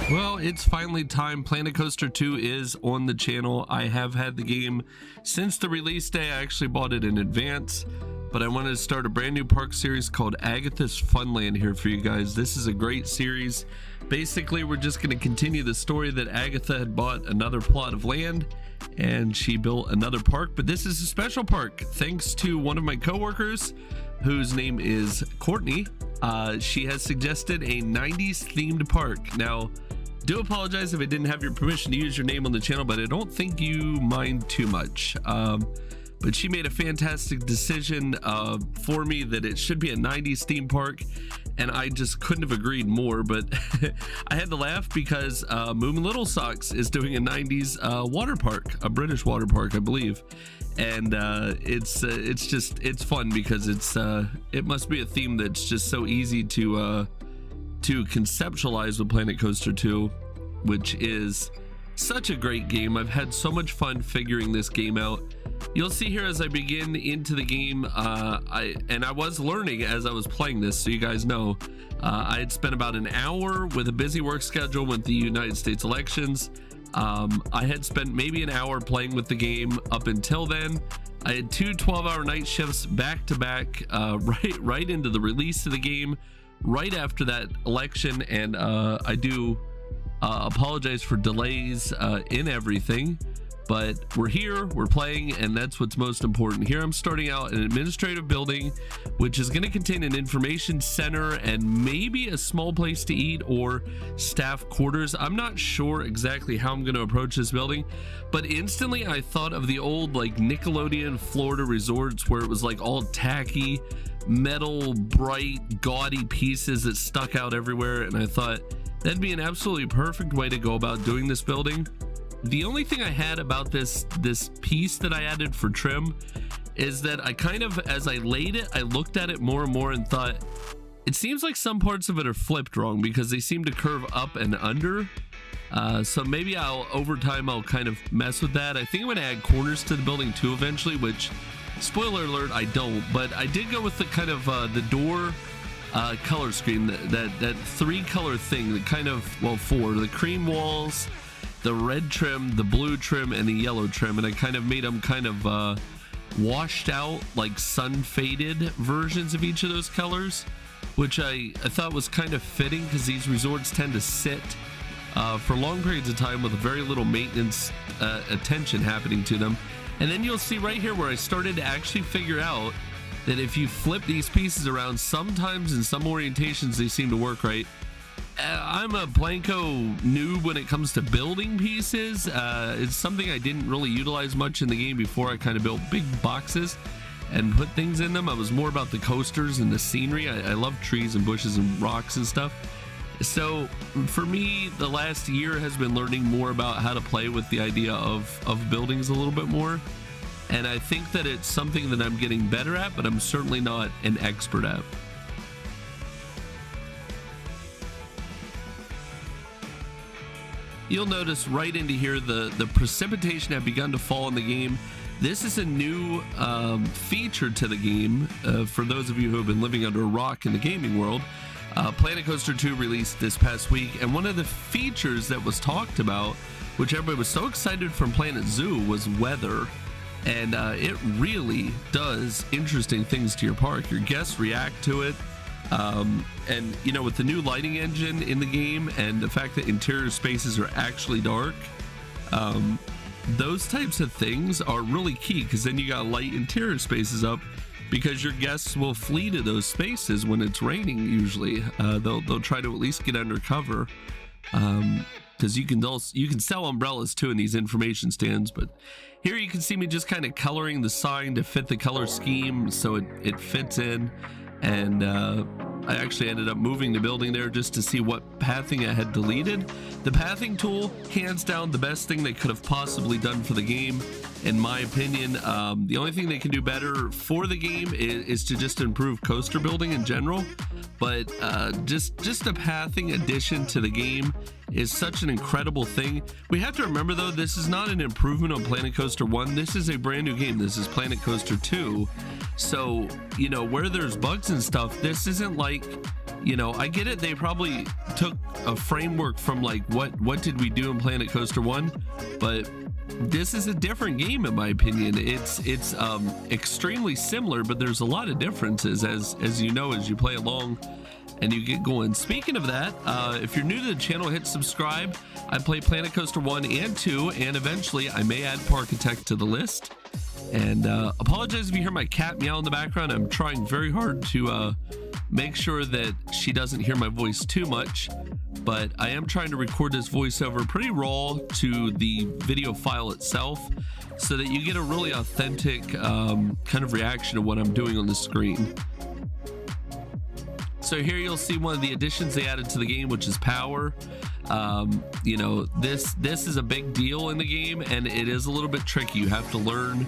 Well, it's finally time. Planet Coaster 2 is on the channel. I have had the game since the release day. I actually bought it in advance, but I wanted to start a brand new park series called Agathas Funland here for you guys. This is a great series. Basically, we're just going to continue the story that Agatha had bought another plot of land and she built another park, but this is a special park thanks to one of my coworkers whose name is Courtney. She has suggested a 90s themed park. Now, do apologize if I didn't have your permission to use your name on the channel, but I don't think you mind too much. But she made a fantastic decision for me that it should be a 90s theme park, and I just couldn't have agreed more. But I had to laugh because Moon Little Socks is doing a 90s water park, a British water park, I believe. And it's fun because it must be a theme that's just so easy to conceptualize with Planet Coaster 2, which is such a great game. I've had so much fun figuring this game out. You'll see here as I begin into the game, I was learning as I was playing this, so you guys know. I had spent about an hour with a busy work schedule with the United States elections. I had spent maybe an hour playing with the game up until then. I had two 12-hour night shifts back to back, right into the release of the game, right after that election, and I do apologize for delays in everything, but we're here, we're playing, and that's what's most important. Here I'm starting out an administrative building, which is going to contain an information center and maybe a small place to eat or staff quarters. I'm not sure exactly how I'm going to approach this building, but instantly I thought of the old like Nickelodeon Florida resorts where it was like all tacky metal, bright, gaudy pieces that stuck out everywhere, and I thought that'd be an absolutely perfect way to go about doing this building. The only thing I had about this piece that I added for trim is that I kind of, as I laid it, I looked at it more and more and thought, it seems like some parts of it are flipped wrong because they seem to curve up and under. So maybe over time I'll kind of mess with that. I think I'm going to add corners to the building too eventually, which, spoiler alert, I don't, but I did go with the kind of the door color scheme, that three color thing, that kind of, well, four, the cream walls, the red trim, the blue trim, and the yellow trim, and I kind of made them kind of washed out, like sun faded versions of each of those colors, which I thought was kind of fitting because these resorts tend to sit for long periods of time with very little maintenance attention happening to them. And then you'll see right here where I started to actually figure out that if you flip these pieces around, sometimes in some orientations they seem to work right. I'm a Planco noob when it comes to building pieces. It's something I didn't really utilize much in the game before. I kind of built big boxes and put things in them. I was more about the coasters and the scenery. I love trees and bushes and rocks and stuff. So for me, the last year has been learning more about how to play with the idea of buildings a little bit more. And I think that it's something that I'm getting better at, but I'm certainly not an expert at. You'll notice right into here the precipitation had begun to fall in the game. This is a new feature to the game for those of you who have been living under a rock in the gaming world. Planet Coaster 2 released this past week, and one of the features that was talked about, which everybody was so excited from Planet Zoo, was weather. And it really does interesting things to your park. Your guests react to it. And you know, with the new lighting engine in the game and the fact that interior spaces are actually dark, those types of things are really key, because then you got to light interior spaces up, because your guests will flee to those spaces when it's raining. Usually they'll try to at least get under cover, because you can sell umbrellas too in these information stands. But here you can see me just kind of coloring the sign to fit the color scheme so it fits in. And I actually ended up moving the building there just to see what pathing I had deleted. The pathing tool, hands down, the best thing they could have possibly done for the game, in my opinion. The only thing they can do better for the game is to just improve coaster building in general. But just a pathing addition to the game is such an incredible thing. We have to remember, though, this is not an improvement on Planet Coaster 1. This is a brand new game. This is Planet Coaster 2. So, you know, where there's bugs and stuff, this isn't like, you know, I get it. They probably took a framework from like what did we do in Planet Coaster 1, but this is a different game in my opinion. It's extremely similar, but there's a lot of differences as you know, as you play along and you get going. Speaking of that, if you're new to the channel, hit subscribe. I play Planet Coaster 1 and 2, and eventually I may add Parkitect to the list. And apologize if you hear my cat meow in the background. I'm trying very hard to make sure that she doesn't hear my voice too much, but I am trying to record this voiceover pretty raw to the video file itself so that you get a really authentic kind of reaction to what I'm doing on the screen. So here you'll see one of the additions they added to the game, which is power. You know, this is a big deal in the game, and it is a little bit tricky. You have to learn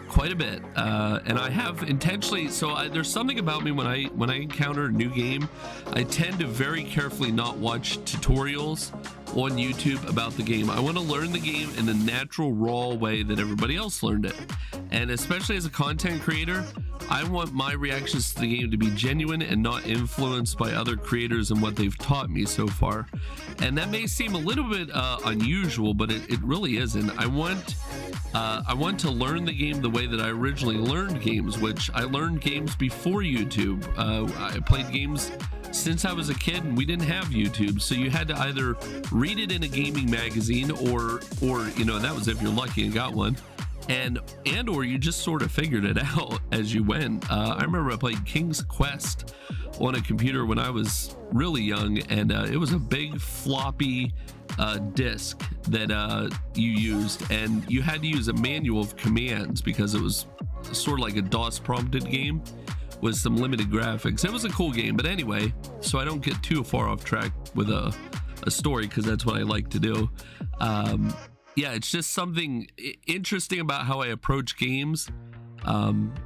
quite a bit, and I have intentionally, so there's something about me when I encounter a new game, I tend to very carefully not watch tutorials on YouTube about the game. I want to learn the game in the natural, raw way that everybody else learned it. And especially as a content creator, I want my reactions to the game to be genuine and not influenced by other creators and what they've taught me so far. And that may seem a little bit unusual, but it really isn't. I want to learn the game the way that I originally learned games, which I learned games before YouTube. I played games since I was a kid, and we didn't have YouTube, so you had to either read it in a gaming magazine or you know, that was if you're lucky and got one, and or you just sort of figured it out as you went. I remember I played King's Quest on a computer when I was really young, and it was a big floppy disk that you used, and you had to use a manual of commands because it was sort of like a DOS prompted game with some limited graphics. It was a cool game, but anyway, so I don't get too far off track with a story, because that's what I like to do. Yeah, it's just something interesting about how I approach games.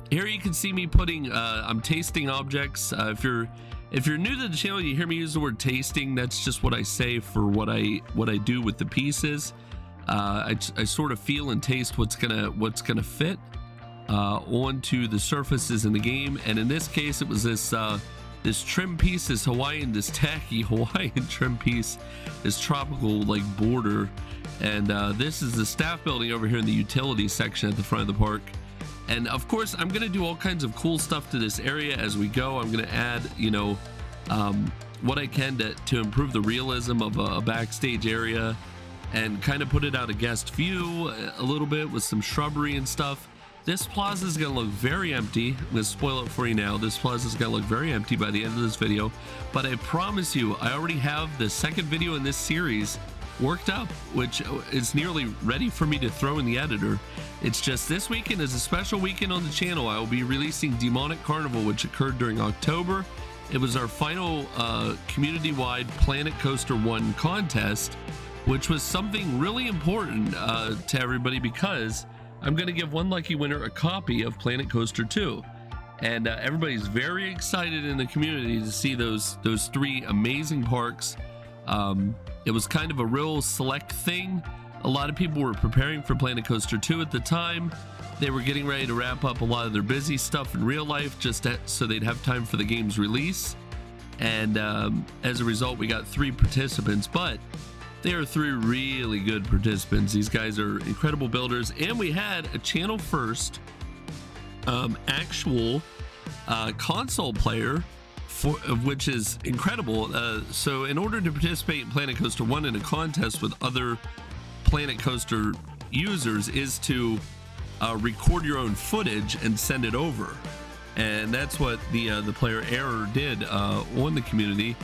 Here you can see me putting I'm tasting objects. If you're new to the channel, you hear me use the word tasting. That's just what I say for what I do with the pieces. I sort of feel and taste what's gonna fit onto the surfaces in the game. And in this case, it was this trim piece, this tacky Hawaiian trim piece, this tropical like border. And this is the staff building over here in the utility section at the front of the park. And of course, I'm gonna do all kinds of cool stuff to this area as we go. I'm gonna add, you know, what I can to improve the realism of a backstage area, and kind of put it out a guest view a little bit with some shrubbery and stuff. This plaza is gonna look very empty. I'm gonna spoil it for you now. This plaza is gonna look very empty by the end of this video, but I promise you, I already have the second video in this series worked up, which is nearly ready for me to throw in the editor. It's just this weekend is a special weekend on the channel. I will be releasing Demonic Carnival, which occurred during October. It was our final community-wide Planet Coaster 1 contest, which was something really important to everybody, because I'm going to give one lucky winner a copy of Planet Coaster 2. And everybody's very excited in the community to see those three amazing parks. It was kind of a real select thing. A lot of people were preparing for Planet Coaster 2 at the time. They were getting ready to wrap up a lot of their busy stuff in real life so they'd have time for the game's release. And as a result, we got 3 participants, but they are 3 really good participants. These guys are incredible builders, and we had a channel first actual console player, which is incredible. So in order to participate in Planet Coaster 1 in a contest with other Planet Coaster users is to record your own footage and send it over, and that's what the player Error did on the community.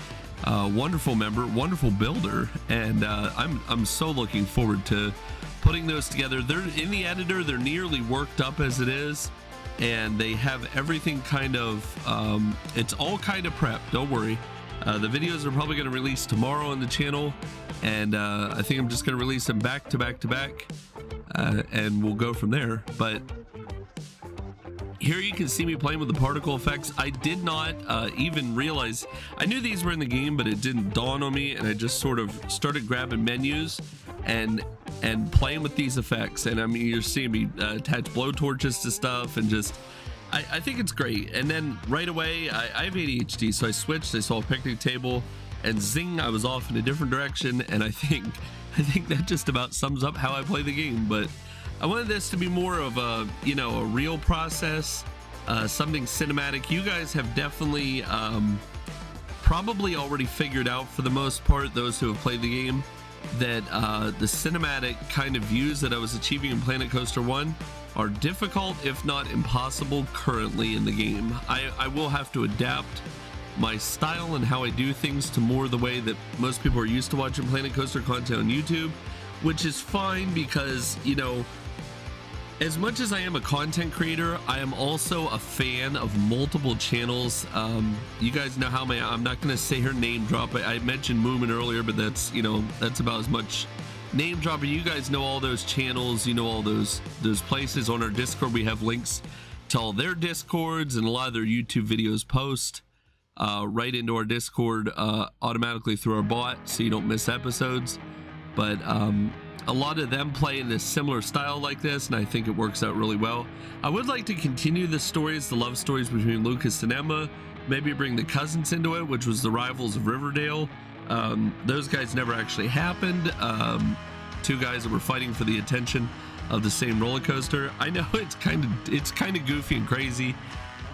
Wonderful member, wonderful builder, and I'm so looking forward to putting those together. They're in the editor, they're nearly worked up as it is, and they have everything kind of it's all kind of prepped. Don't worry. The videos are probably going to release tomorrow on the channel, and I think I'm just going to release them back to back to back, and we'll go from there. But here you can see me playing with the particle effects. I did not even realize, I knew these were in the game, but it didn't dawn on me, and I just sort of started grabbing menus and playing with these effects. And I mean, you're seeing me attach blowtorches to stuff, and just I think it's great. And then right away, I have ADHD, so I switched. I saw a picnic table, and zing, I was off in a different direction. And I think that just about sums up how I play the game. But I wanted this to be more of a, you know, a real process, something cinematic. You guys have definitely probably already figured out, for the most part, those who have played the game, that the cinematic kind of views that I was achieving in Planet Coaster 1 are difficult, if not impossible, currently in the game. I will have to adapt my style and how I do things to more the way that most people are used to watching Planet Coaster content on YouTube, which is fine because, you know, as much as I am a content creator, I am also a fan of multiple channels. You guys know how I'm not going to say her name drop. I mentioned Moomin earlier, but that's, you know, that's about as much name dropping. You guys know all those channels, you know, all those places. On our Discord, we have links to all their Discords, and a lot of their YouTube videos post right into our Discord automatically through our bot, so you don't miss episodes. But a lot of them play in this similar style like this, and I think it works out really well. I would like to continue the stories, the love stories between Lucas and Emma, maybe bring the cousins into it, which was the rivals of Riverdale. Those guys never actually happened. Two guys that were fighting for the attention of the same roller coaster. I know it's kind of goofy and crazy,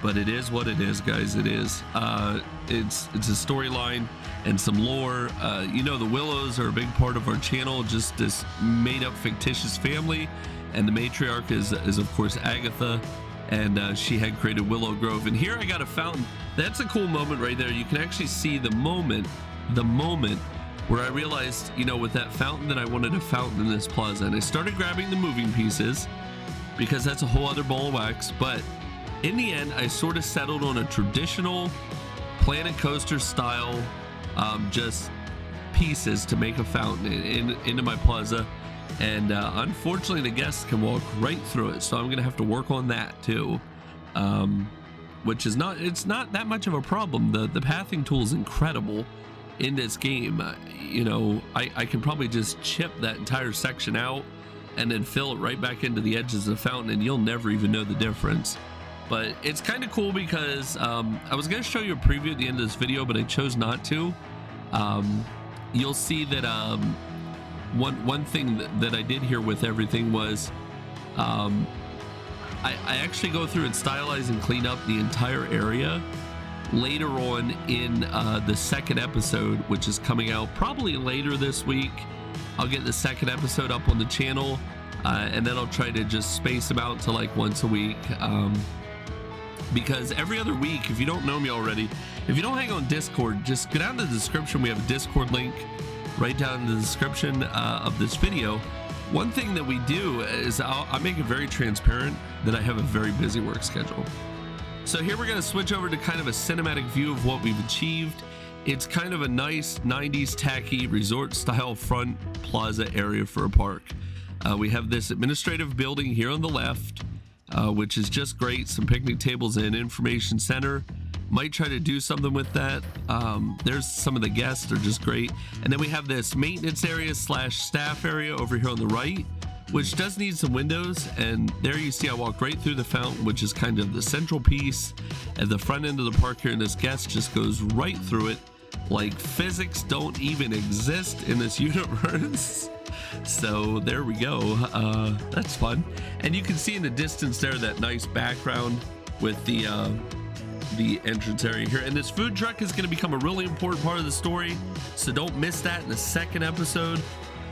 but it is what it is, guys. It is. It's a storyline and some lore. You know, the Willows are a big part of our channel, just this made up fictitious family, and the matriarch is of course Agatha, and she had created Willow Grove. And here I got a fountain. That's a cool moment right there. You can actually see the moment where I realized, you know, with that fountain, that I wanted a fountain in this plaza, and I started grabbing the moving pieces because that's a whole other ball of wax. But in the end, I sort of settled on a traditional Planet Coaster style, just pieces to make a fountain into my plaza. And unfortunately, the guests can walk right through it, so I'm gonna have to work on that too, which is not that much of a problem. The pathing tool is incredible in this game. You know, I can probably just chip that entire section out and then fill it right back into the edges of the fountain, and you'll never even know the difference. But it's kind of cool because I was going to show you a preview at the end of this video, but I chose not to. You'll see that one thing that I did here with everything was I actually go through and stylize and clean up the entire area later on in the second episode, which is coming out probably later this week. I'll get the second episode up on the channel, and then I'll try to just space them out to like once a week. Because every other week, if you don't know me already, if you don't hang on Discord, just go down to the description. We have a Discord link right down in the description of this video. One thing that we do is I make it very transparent that I have a very busy work schedule. So here we're going to switch over to kind of a cinematic view of what we've achieved. It's kind of a nice 90s tacky resort style front plaza area for a park. We have this administrative building here on the left, which is just great. Some picnic tables and information center. Might try to do something with that. There's some of the guests, they're just great. And then we have this maintenance area / staff area over here on the right, which does need some windows. And there you see I walked right through the fountain, which is kind of the central piece at the front end of the park here, and this guest just goes right through it like physics don't even exist in this universe. So there we go. That's fun. And you can see in the distance there that nice background with the entrance area here. And this food truck is going to become a really important part of the story, so don't miss that in the second episode.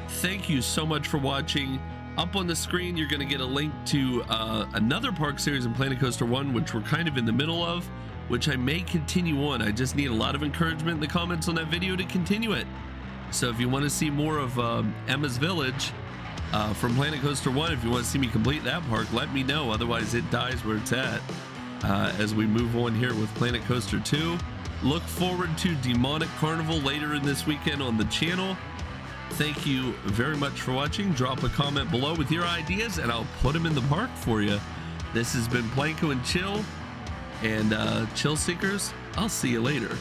Thank you so much for watching. Up on the screen, you're going to get a link to another park series in Planet Coaster 1, which we're kind of in the middle of, which I may continue on. I just need a lot of encouragement in the comments on that video to continue it. So if you want to see more of Emma's Village from Planet Coaster 1, if you want to see me complete that park, let me know. Otherwise, it dies where it's at as we move on here with Planet Coaster 2. Look forward to Demonic Carnival later in this weekend on the channel. Thank you very much for watching. Drop a comment below with your ideas, and I'll put them in the park for you. This has been Planco and Chill, and Chill Seekers, I'll see you later.